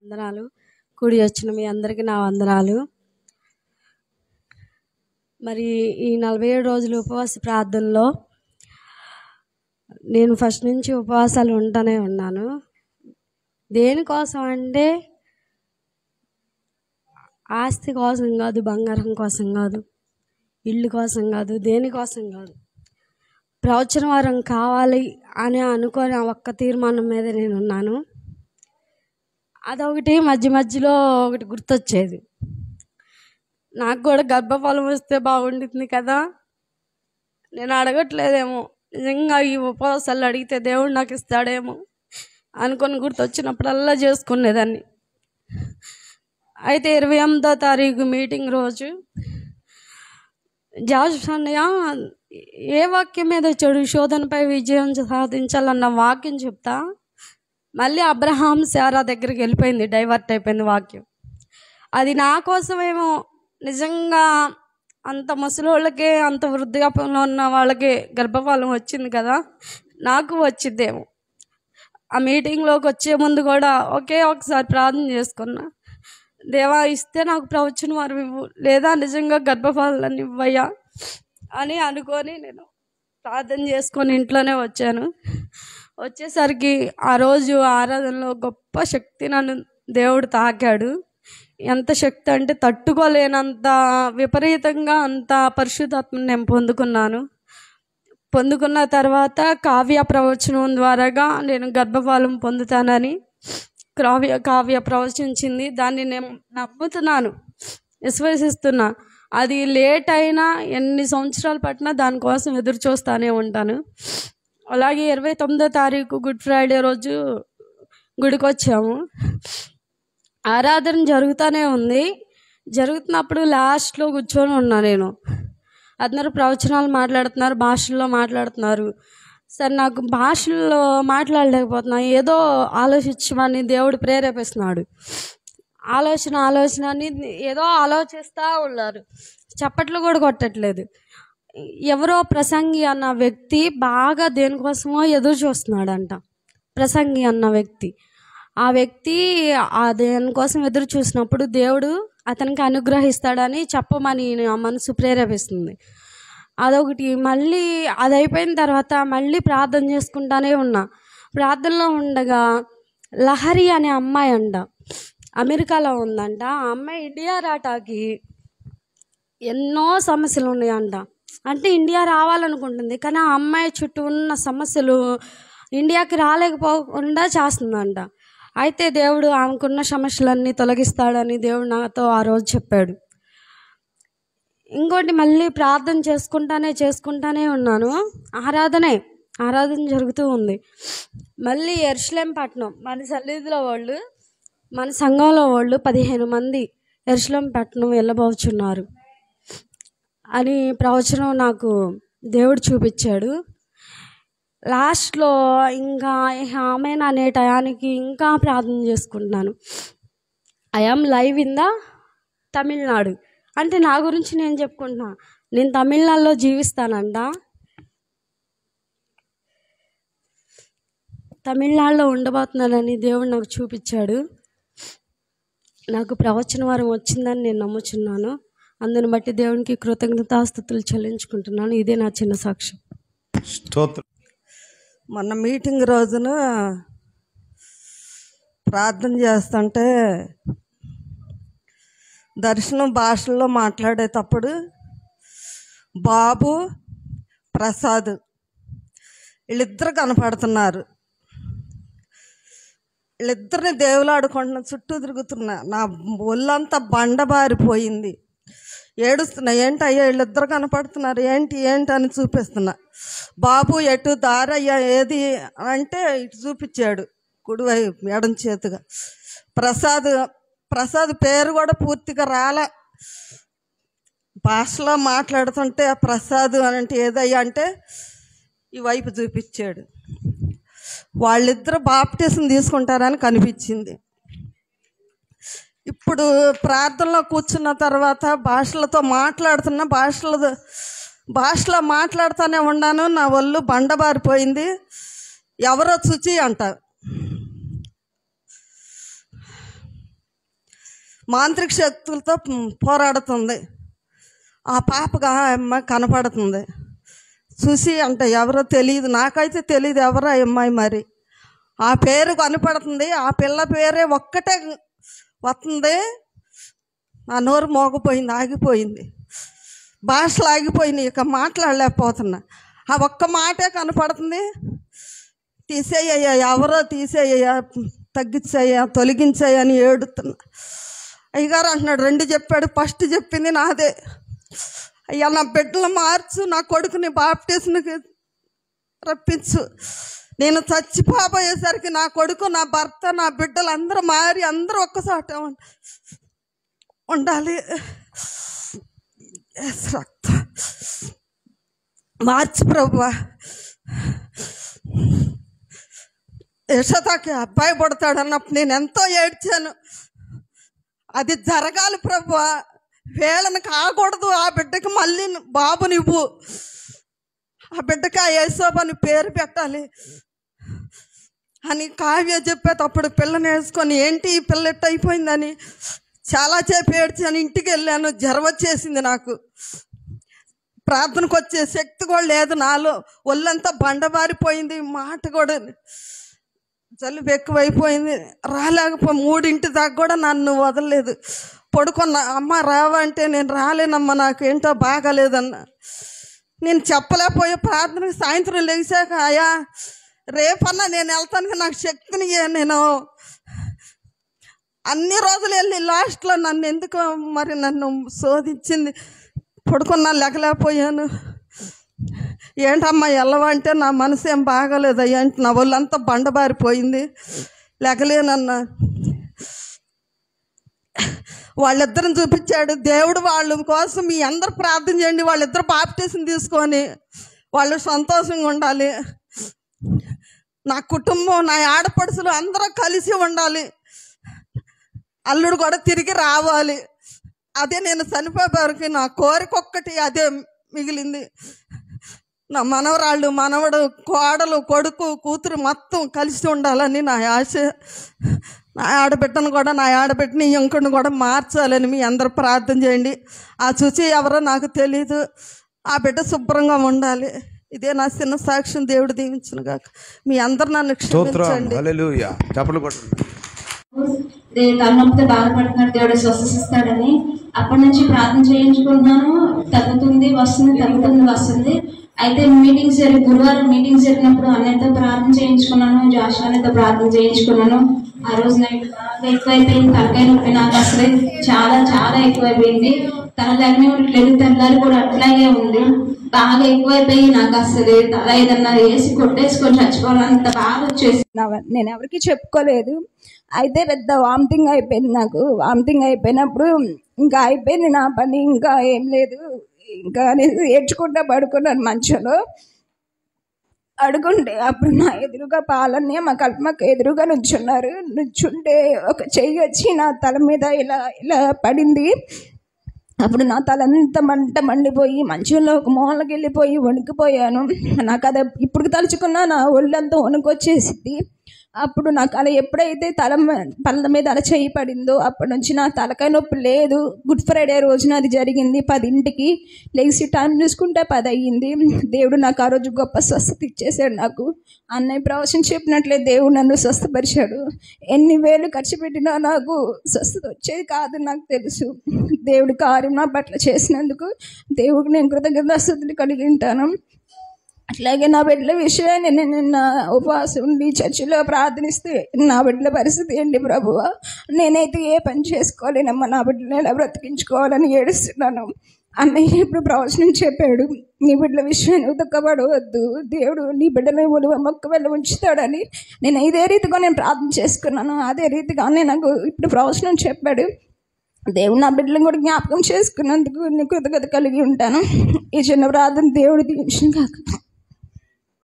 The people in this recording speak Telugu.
వందనాలు. కూడి వచ్చిన మీ అందరికీ నా వందనాలు. మరి ఈ 47 రోజులు ఉపవాస ప్రార్థనలో నేను ఫస్ట్ నుంచి ఉపవాసాలు ఉంటూనే ఉన్నాను. దేనికోసం అంటే ఆస్తి కోసం కాదు, బంగారం కోసం కాదు, ఇల్లు కోసం కాదు, దేనికోసం కాదు. ప్రవచన వరం కావాలి అని అనుకొని ఒక్క తీర్మానం మీద నేను ఉన్నాను. అదొకటి మధ్య మధ్యలో ఒకటి గుర్తొచ్చేది, నాకు కూడా గర్భఫలం వస్తే బాగుంటుంది కదా. నేను అడగట్లేదేమో, నిజంగా ఈ ఉపవాసాలు అడిగితే దేవుడు నాకు ఇస్తాడేమో అనుకొని గుర్తొచ్చినప్పుడల్లా చేసుకునేదాన్ని. అయితే 28వ తారీఖు మీటింగ్ రోజు జాష్ అన్నయ్య ఏ వాక్యం మీద వచ్చాడు, శోధనపై విజయం సాధించాలన్న వాక్యం చెప్తా మళ్ళీ అబ్రహాం శారా దగ్గరికి వెళ్ళిపోయింది, డైవర్ట్ అయిపోయింది వాక్యం. అది నా కోసమేమో, నిజంగా అంత ముసలోళ్ళకే అంత వృద్ధాప్యంలో ఉన్న వాళ్ళకే గర్భఫలం వచ్చింది కదా, నాకు వచ్చిద్దేమో. ఆ మీటింగ్లోకి వచ్చే ముందు కూడా ఒకే ఒకసారి ప్రార్థన చేసుకున్నా, దేవా ఇస్తే నాకు ప్రవచన వరం ఇవ్వు, లేదా నిజంగా గర్భఫలాన్ని ఇవ్వయ్యా అని అనుకొని నేను ప్రార్థన చేసుకొని ఇంట్లోనే వచ్చాను. వచ్చేసరికి ఆ రోజు ఆరాధనలో గొప్ప శక్తి నన్ను దేవుడు తాకాడు. ఎంత శక్తి అంటే తట్టుకోలేనంత విపరీతంగా అంత పరిశుద్ధాత్మని నేను పొందుకున్నాను. పొందుకున్న తర్వాత కావ్య ప్రవచనం ద్వారాగా నేను గర్భఫలం పొందుతానని కావ్య ప్రవచించింది. దాన్ని నేను నమ్ముతున్నాను, విశ్వసిస్తున్నా. అది లేట్ అయినా ఎన్ని సంవత్సరాలు పట్టినా దానికోసం ఎదురు చూస్తూనే ఉంటాను. అలాగే 29వ తారీఖు గుడ్ ఫ్రైడే రోజు గుడికి వచ్చాము. ఆరాధన జరుగుతూనే ఉంది. జరుగుతున్నప్పుడు లాస్ట్లో కూర్చొని ఉన్నా నేను. అందరూ ప్రవచనాలు మాట్లాడుతున్నారు, భాషల్లో మాట్లాడుతున్నారు. సరే, నాకు భాషల్లో మాట్లాడలేకపోతున్నా, ఏదో ఆలోచించమని దేవుడు ప్రేరేపిస్తున్నాడు. ఆలోచన అని ఏదో ఆలోచిస్తూ ఉన్నారు, చప్పట్లు కూడా కొట్టట్లేదు. ఎవరో ప్రసంగి అన్న వ్యక్తి బాగా దేనికోసమో ఎదురు చూస్తున్నాడంట. ప్రసంగి అన్న వ్యక్తి, ఆ వ్యక్తి ఆ దేనికోసం ఎదురు చూసినప్పుడు దేవుడు అతనికి అనుగ్రహిస్తాడని చెప్పమని నా మనసు ప్రేరేపిస్తుంది. అదొకటి. మళ్ళీ అది అయిపోయిన తర్వాత మళ్ళీ ప్రార్థన చేసుకుంటానే ఉన్నా. ప్రార్థనలో ఉండగా లహరి అనే అమ్మాయి అంట, అమెరికాలో ఉందంట. ఆ అమ్మాయి ఇండియా రావటానికి ఎన్నో సమస్యలు ఉన్నాయంట. అంటే ఇండియా రావాలనుకుంటుంది, కానీ ఆ అమ్మాయి చుట్టూ ఉన్న సమస్యలు ఇండియాకి రాలేకపోకుండా చేస్తుందంట. అయితే దేవుడు ఆమెకున్న సమస్యలన్నీ తొలగిస్తాడని దేవుడు నాతో ఆ రోజు చెప్పాడు. ఇంకోటి, మళ్ళీ ప్రార్థన చేసుకుంటానే ఉన్నాను. ఆరాధన జరుగుతూ ఉంది. మళ్ళీ యెరూషలేం పట్టణం, మన సన్నిధిలో వాళ్ళు, మన సంఘంలో వాళ్ళు 15 మంది యెరూషలేం పట్టణం వెళ్ళబోచున్నారు అని ప్రవచనం నాకు దేవుడు చూపించాడు. లాస్ట్లో ఇంకా ఆమెన్ అనే టయానికి ఇంకా ప్రార్థన చేసుకుంటున్నాను. I'm live in the Tamil Nadu. అంటే నా గురించి నేను చెప్పుకుంటున్నా, నేను తమిళనాడులో జీవిస్తానంట. తమిళనాడులో ఉండబోతున్నానని దేవుడు నాకు చూపించాడు. నాకు ప్రవచన వరం వచ్చిందని నేను నమ్ముచున్నాను. అందుని బట్టి దేవునికి కృతజ్ఞతాస్తుతులు చెల్లించుకుంటున్నాను. ఇదే నా చిన్న సాక్ష్యం. మొన్న మీటింగ్ రోజున ప్రార్థన చేస్తుంటే దర్శనం భాషల్లో మాట్లాడేటప్పుడు బాబు, ప్రసాద్ వీళ్ళిద్దరు కనపడుతున్నారు. వీళ్ళిద్దరిని దేవులాడుకుంటున్నా, చుట్టూ తిరుగుతున్నా. నా ఒళ్ళంతా బండబారిపోయింది, ఏడుస్తున్నా. ఏంటయ్యా వీళ్ళిద్దరు కనపడుతున్నారు, ఏంటి అని చూపిస్తున్నా. బాబు ఎటు దారయ్యా ఏది అంటే ఇటు చూపించాడు, కుడివైపు ఎడం చేతిగా. ప్రసాద్ పేరు కూడా పూర్తిగా రాలే. భాషలో మాట్లాడుతుంటే ప్రసాద్ అని అంటే ఏదయ్యా అంటే ఈ వైపు చూపించాడు. వాళ్ళిద్దరు బాప్టిజం తీసుకుంటారని కనిపించింది. ఇప్పుడు ప్రార్థనలో కూర్చున్న తర్వాత భాషలతో భాషలో మాట్లాడుతూనే ఉన్నాను. నా ఒళ్ళు బండబారిపోయింది. ఎవరో చుచి అంట. మాంత్రిక శక్తులతో పోరాడుతుంది. ఆ పాపగా ఆ అమ్మాయి కనపడుతుంది. చూసి అంటే ఎవరో తెలియదు, నాకైతే తెలియదు ఎవరో ఆ అమ్మాయి. మరి ఆ పేరు కనపడుతుంది, ఆ పిల్ల పేరే ఒక్కటే వస్తుంది. ఆ నోరు మోగిపోయింది, ఆగిపోయింది, భాషలు ఆగిపోయినాయి, ఇక మాట్లాడలేకపోతున్నా. ఆ ఒక్క మాటే కనపడుతుంది. తీసేయ్యా, ఎవరో తీసేయ్యా, తగ్గించాయా, తొలగించాయా అని ఏడుతున్నా. అయ్యగారు అంటున్నాడు, 2 చెప్పాడు. ఫస్ట్ చెప్పింది నాదే. అయ్యా నా బిడ్డలు మార్చు, నా కొడుకుని బాప్టిజంకి రప్పించు. నేను చచ్చిపోయేసరికి నా కొడుకు, నా భర్త, నా బిడ్డలు అందరూ మారి అందరూ ఒక్కసాట ఉండాలి. రక్తం మార్చి ప్రభువా. యశోదాకి అబ్బాయి పుడతాడు అన్నప్పుడు నేను ఎంతో ఏడ్చాను. అది జరగాలి ప్రభువా, వేళను కాకూడదు. ఆ బిడ్డకి మళ్ళీ బాబునివ్వు, ఆ బిడ్డకి ఆ యేసోబని పేరు పెట్టాలి అని కావ్య చెప్పేటప్పుడు పిల్లని వేసుకొని ఏంటి ఈ పిల్ల ఎట్టు అయిపోయిందని చాలా సేపు ఏడ్చాను. ఇంటికి వెళ్ళాను, జ్వరం వచ్చేసింది నాకు. ప్రార్థనకు వచ్చే శక్తి కూడా లేదు నాలో, ఒళ్ళంతా బండబారిపోయింది, మాట కూడా జలుబు ఎక్కువైపోయింది. రాలేకపోయి 3 దాకా కూడా నన్ను వదలలేదు. పడుకున్నా, అమ్మ రావంటే నేను రాలేనమ్మా, నాకు ఏంటో బాగాలేదన్నా. నేను చెప్పలేకపోయే ప్రార్థనకి సాయంత్రం లేచాక, అయ్యా రేపన్నా నేను వెళ్తాను, నాకు శక్తిని నేను అన్ని రోజులు వెళ్ళి లాస్ట్లో నన్ను ఎందుకు మరి నన్ను శోధించింది. పడుకున్నా, లేకలేకపోయాను. ఏంటమ్మా వెళ్ళవంటే నా మనసు ఏం బాగాలేదు అయ్యా అంటే నా వాళ్ళంతా బండబారిపోయింది, లేకలేనన్నా. వాళ్ళిద్దరిని చూపించాడు దేవుడు. వాళ్ళ కోసం మీ అందరు ప్రార్థన చేయండి, వాళ్ళిద్దరు బాప్టిజం తీసుకొని వాళ్ళు సంతోషంగా ఉండాలి. నా కుటుంబం, నా ఆడపడుచులు అందరూ కలిసి ఉండాలి. అల్లుడు కూడా తిరిగి రావాలి. అదే నేను చనిపోయేవారికి నా కోరిక ఒక్కటి అదే మిగిలింది. నా మనవరాళ్ళు, మనవడు, కోడలు, కొడుకు, కూతురు మొత్తం కలిసి ఉండాలని నా ఆశ. నా ఆడబిడ్డని ఇంకొన్ని కూడా మార్చాలని మీ అందరూ ప్రార్థన చేయండి. ఆ చూచి ఎవరో నాకు తెలీదు, ఆ బిడ్డ శుభ్రంగా ఉండాలి. ఇదే నా చిన్న సాక్ష్యం. దేవుడు దీవించును గాక. మీ అందరు నన్ను క్షమించండి. తలనొప్పితో బాధపడుతున్నాడు, దేవుడు స్వస్థిస్తాడని అప్పటి నుంచి ప్రార్థన చేయించుకుంటున్నాను. తగ్గుతుంది వస్తుంది, తగ్గుతుంది వస్తుంది. అయితే గురువారం మీటింగ్స్ జరిగినప్పుడు అన్నయ్యతో ప్రార్థన చేయించుకున్నాను, జాష్ అన్నయ్యతో ప్రార్థన చేయించుకున్నాను. ఆ రోజు నైట్ బాగా ఎక్కువైపోయింది, తలకాయ నొప్పి నాకు అసలు చాలా చాలా ఎక్కువైపోయింది. తల తగ్గలేదు, తెల్లారి కూడా అట్లాగే ఉంది. బాగా ఎక్కువైపోయి నాకు అసలు తల ఏదన్నా వేసి కొట్టేసుకొని చచ్చిపోవాలంత బాగా వచ్చేసి నేను ఎవరికి చెప్పుకోలేదు. అయితే పెద్ద వామిటింగ్ అయిపోయింది నాకు. వామిటింగ్ అయిపోయినప్పుడు ఇంకా అయిపోయింది నా పని, ఇంకా ఏం లేదు ఇంకా అనేది ఏడ్చుకుంటా పడుకున్నాను మంచంలో. అడుగుంటే అప్పుడు నా ఎదురుగా పాలన్నే మా కల్పమకు ఎదురుగా నుంచుంటే ఒక చెయ్యి వచ్చి నా తల మీద ఇలా ఇలా పడింది. అప్పుడు నా తలంతా మండిపోయి మంచంలో ఒక మూలకి వెళ్ళిపోయి వణికిపోయాను. నాకు అది ఇప్పుడు తలుచుకున్నా నా ఒళ్ళంతా వణుకొచ్చేసింది. అప్పుడు నాకు అలా ఎప్పుడైతే పళ్ళ మీద అలా చేయి పడిందో అప్పటి నుంచి నా తలకాయ నొప్పి లేదు. గుడ్ ఫ్రైడే రోజున అది జరిగింది. 10ంటికి లేచి టైం చూసుకుంటే 10 అయ్యింది. దేవుడు నాకు ఆ రోజు గొప్ప స్వస్థత ఇచ్చేసాడు. నాకు అన్నయ్య ప్రవచనం చెప్పినట్లే దేవుడు నన్ను స్వస్థపరిచాడు. ఎన్ని వేలు ఖర్చు పెట్టినా నాకు స్వస్థత వచ్చేది కాదు, నాకు తెలుసు. దేవుడి కార్యం నా పట్ల చేసినందుకు దేవుడికి నేను కృతజ్ఞతాస్తుతులు కలిగి ఉంటాను. అట్లాగే నా బిడ్డల విషయాన్ని నేను నిన్న ఉపవాసం ఉండి చర్చిలో ప్రార్థనిస్తే నా బిడ్డల పరిస్థితి ఏంటి ప్రభువా, నేనైతే ఏ పని చేసుకోలేనమ్మా, నా బిడ్డలు ఎలా బ్రతికించుకోవాలని ఏడుస్తున్నాను. అన్నయ్య ఇప్పుడు ప్రవచనం చెప్పాడు, నీ బిడ్డల విషయాన్ని దుఃఖపడవద్దు, దేవుడు నీ బిడ్డల మొక్క వెళ్ళి ఉంచుతాడని. నేను ఇదే రీతిగా నేను ప్రార్థన చేసుకున్నాను. అదే రీతిగానే నాకు ఇప్పుడు ప్రవచనం చెప్పాడు. దేవుడు నా బిడ్డలను కూడా జ్ఞాపకం చేసుకున్నందుకు నీ కృతజ్ఞత కలిగి ఉంటాను. ఈ చిన్న ప్రార్థన దేవుడు దీవించును గాక.